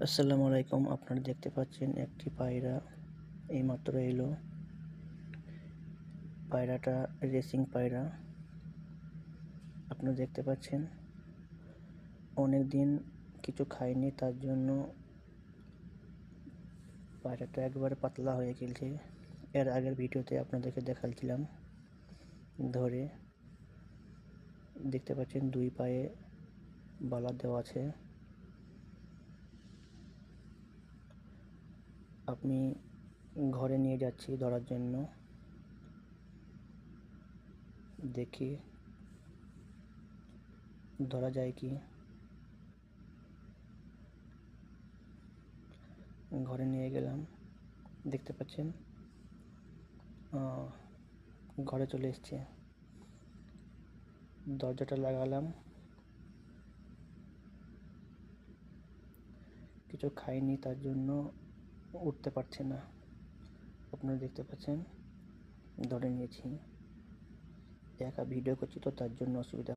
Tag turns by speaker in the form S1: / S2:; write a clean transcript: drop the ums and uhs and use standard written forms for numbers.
S1: আসসালামু আলাইকুম। আপনারা দেখতে পাচ্ছেন একটি পায়রা এইমাত্র এলো। পায়রাটা রেসিং পায়রা। আপনারা দেখতে পাচ্ছেন অনেকদিন কিছু খায়নি, তার জন্য পায়রাটা একবারে পাতলা হয়ে গেছে। এর আগের ভিডিওতে আপনাদেরকে দেখাচ্ছিলাম ধরে। দেখতে পাচ্ছেন দুই পায়ে বালা দেওয়া আছে। আমি ঘরে নিয়ে যাচ্ছি ধরার জন্য, দেখি ধরা যায় কি। ঘরে নিয়ে গেলাম, দেখতে পাচ্ছেন ঘরে চলে এসছে। দরজাটা লাগালাম, কিছু খাইনি তার জন্য উঠতে পারছে না। আপনারা দেখতে পাচ্ছেন ধরে নিয়েছি। একা ভিডিও করছি তো তার জন্য অসুবিধা।